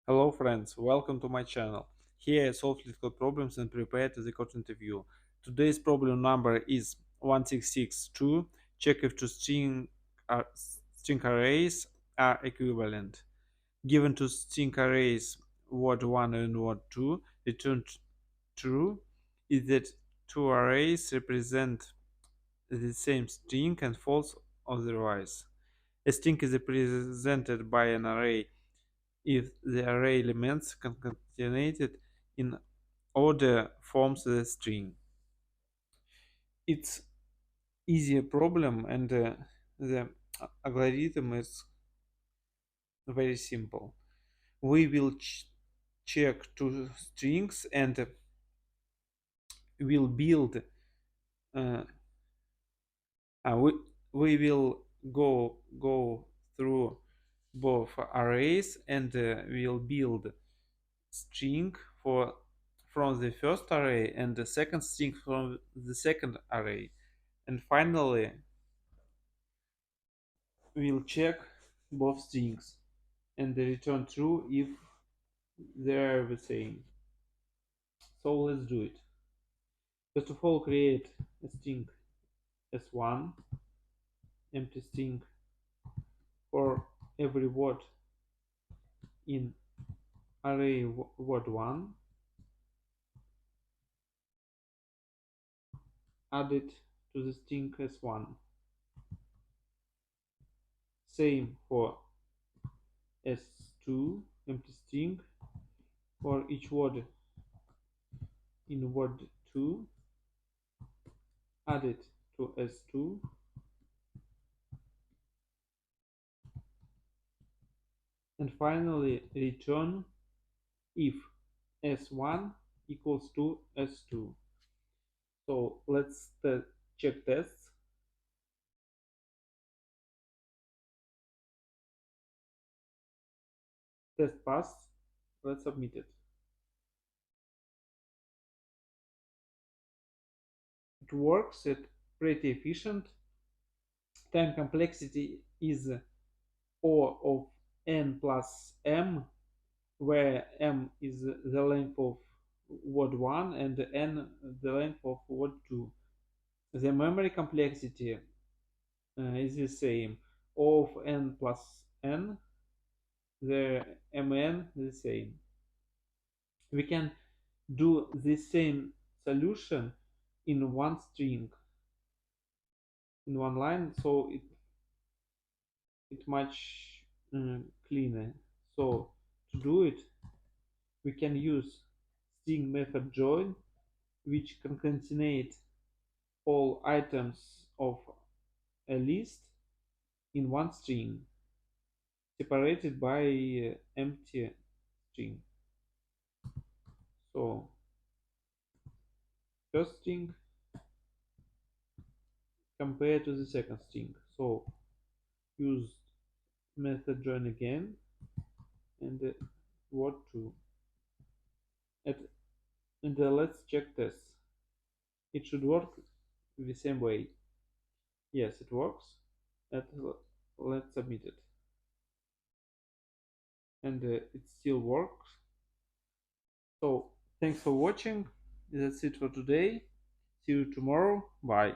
Hello friends, welcome to my channel. Here I solve LeetCode problems and prepare to the code interview. Today's problem number is 1662. Check if string arrays are equivalent. Given two string arrays word1 and word2, return true is that two arrays represent the same string and false otherwise. A string is represented by an array if the array elements concatenated in order forms the string. It's easy problem and the algorithm is very simple. We will check two strings and will build uh, we, we will go through both arrays and we'll build string for from the first array and the second string from the second array, and finally we'll check both strings and return true if they're the same. So let's do it. First of all, create a string s1, empty string for every word in array word1, add it to the string s1. Same for s2, empty string for each word in word 2, add it to s2, and finally return if s1 equals to s2. So let's check tests. Test passed. Let's submit it. It works. It's pretty efficient. Time complexity is O of n plus m, where m is the length of word 1 and n the length of word 2. The memory complexity is the same. O of n plus n, the mn the same. We can do the same solution in one string, in one line, so it's much cleaner. So to do it, we can use string method join, which concatenate all items of a list in one string, separated by empty string. So first string compared to the second string. So use method join again and word 2. And let's check this. It should work the same way. Yes, it works. Let's submit it. And it still works. So thanks for watching. That's it for today. See you tomorrow. Bye.